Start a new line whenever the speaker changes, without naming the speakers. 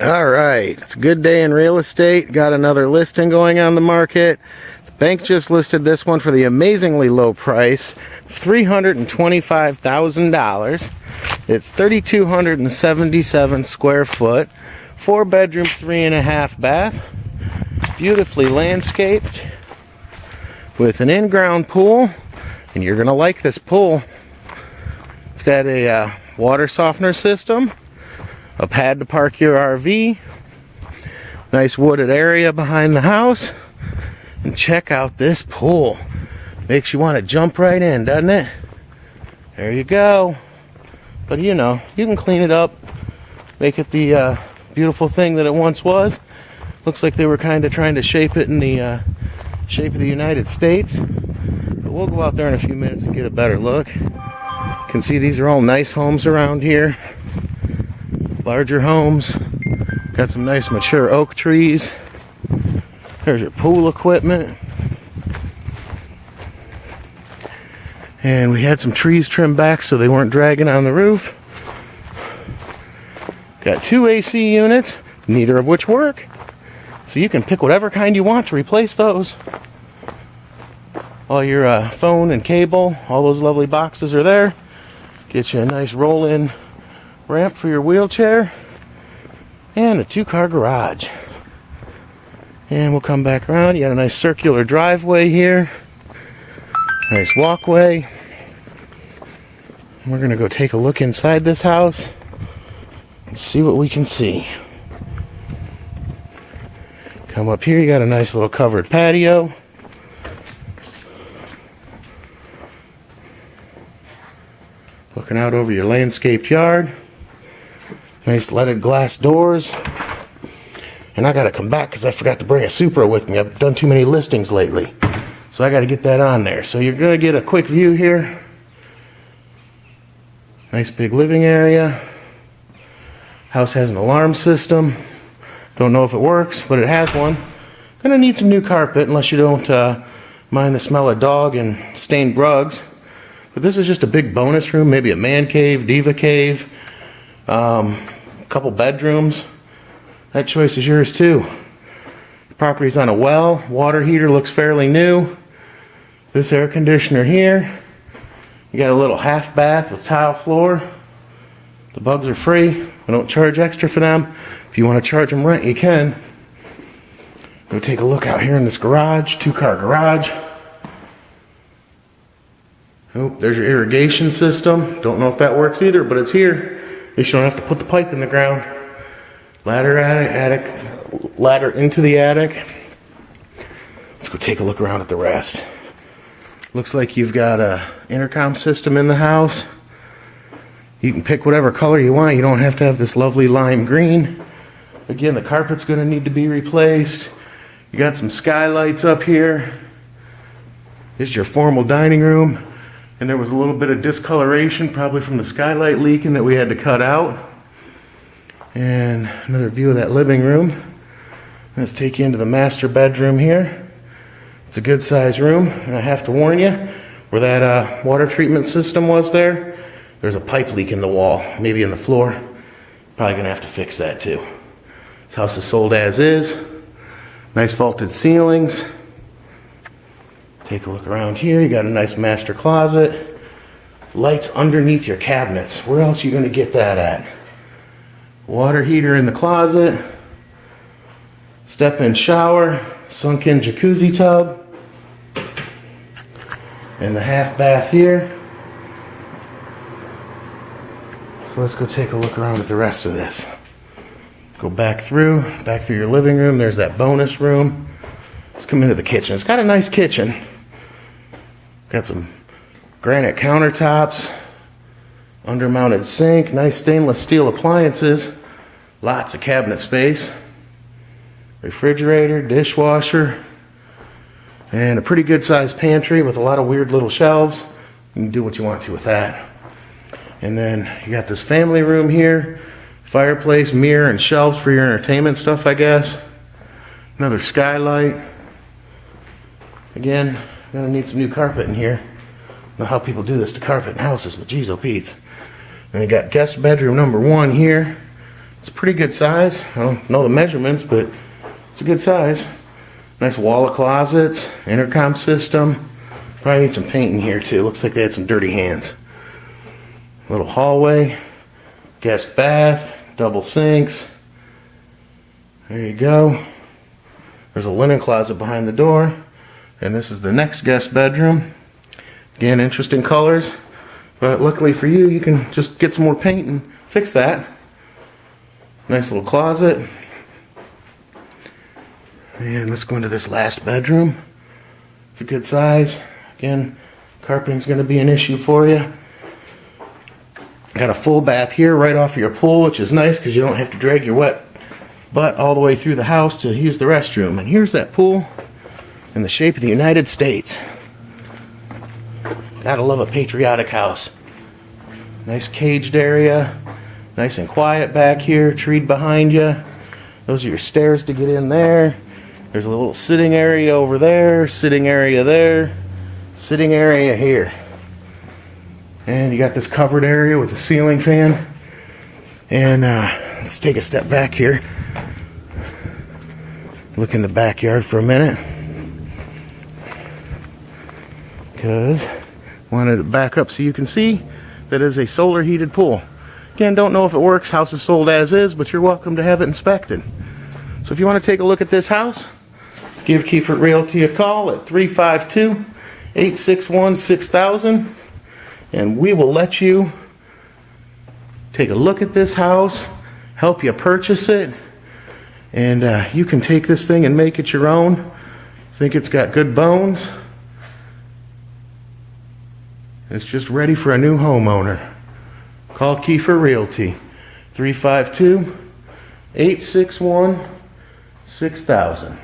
All right, it's a good day in real estate. Got another listing going on the market. The bank just listed this one for the amazingly low price, $325,000. It's 3,277 square foot, 4-bedroom, 3.5 bath, beautifully landscaped with an in-ground pool, and you're gonna like this pool. It's got a water softener system, a pad to park your RV, nice wooded area behind the house, and check out this pool. Makes you want to jump right in, doesn't it? There you go. But you know, you can clean it up, make it the beautiful thing that it once was. Looks like they were kind of trying to shape it in the shape of the United States. But we'll go out there in a few minutes and get a better look. You can see these are all nice homes around here. Larger homes. Got some nice mature oak trees. There's your pool equipment. And we had some trees trimmed back so they weren't dragging on the roof. Got 2 AC units, neither of which work. So you can pick whatever kind you want to replace those. All your phone and cable, all those lovely boxes are there. Get you a nice roll-in ramp for your wheelchair, and a 2-car garage. And we'll come back around. You got a nice circular driveway here, nice walkway. And we're gonna go take a look inside this house and see what we can see. Come up here, you got a nice little covered patio. Looking out over your landscaped yard. Nice leaded glass doors. And I gotta come back because I forgot to bring a Supra with me. I've done too many listings lately. So I gotta get that on there. So you're gonna get a quick view here. Nice big living area. House has an alarm system. Don't know if it works, but it has one. Gonna need some new carpet unless you don't mind the smell of dog and stained rugs. But this is just a big bonus room, maybe a man cave, diva cave. Couple bedrooms. That choice is yours too. The property's on a well. Water heater looks fairly new. This air conditioner here. You got a little half bath with tile floor. The bugs are free. We don't charge extra for them. If you want to charge them rent, you can. Go take a look out here in this garage. 2-car garage. Oh, there's your irrigation system. Don't know if that works either, but it's here. At least you don't have to put the pipe in the ground. Ladder into the attic. Let's go take a look around at the rest. Looks like you've got a intercom system in the house. You can pick whatever color you want. You don't have to have this lovely lime green. Again, the carpet's going to need to be replaced. You got some skylights up here. This is your formal dining room. And there was a little bit of discoloration, probably from the skylight leaking that we had to cut out. And another view of that living room. Let's take you into the master bedroom here. It's a good size room, and I have to warn you, where that water treatment system was there's a pipe leak in the wall, maybe in the floor. Probably gonna have to fix that too. This house is sold as is. Nice vaulted ceilings. Take a look around here. You got a nice master closet. Lights underneath your cabinets. Where else are you going to get that at? Water heater in the closet. Step-in shower. Sunk-in jacuzzi tub. And the half bath here. So let's go take a look around at the rest of this. Go back through your living room. There's that bonus room. Let's come into the kitchen. It's got a nice kitchen. Got some granite countertops, undermounted sink, nice stainless steel appliances, lots of cabinet space, refrigerator, dishwasher, and a pretty good sized pantry with a lot of weird little shelves. You can do what you want to with that. And then you got this family room here, fireplace, mirror, and shelves for your entertainment stuff, I guess. Another skylight. Again, gonna need some new carpet in here. I don't know how people do this to carpet in houses, but geez, oh Pete. And you got guest bedroom number 1 here. It's a pretty good size. I don't know the measurements, but it's a good size. Nice wall of closets, intercom system. Probably need some paint in here too. Looks like they had some dirty hands. Little hallway, guest bath, double sinks. There you go. There's a linen closet behind the door. And this is the next guest bedroom. Again, interesting colors. But luckily for you, you can just get some more paint and fix that. Nice little closet. And let's go into this last bedroom. It's a good size. Again, carpeting's going to be an issue for you. Got a full bath here right off of your pool, which is nice because you don't have to drag your wet butt all the way through the house to use the restroom. And here's that pool in the shape of the United States. Gotta love a patriotic house. Nice caged area. Nice and quiet back here, treed behind you. Those are your stairs to get in there. There's a little sitting area over there, sitting area there, sitting area here. And you got this covered area with a ceiling fan. And let's take a step back here. Look in the backyard for a minute. Because I wanted to back up so you can see that is a solar heated pool. Again, don't know if it works. House is sold as is, but you're welcome to have it inspected. So if you want to take a look at this house, give Kiefer Realty a call at 352-861-6000, and we will let you take a look at this house, help you purchase it, and you can take this thing and make it your own. Think it's got good bones. It's just ready for a new homeowner. Call Kiefer Realty, 352-861-6000.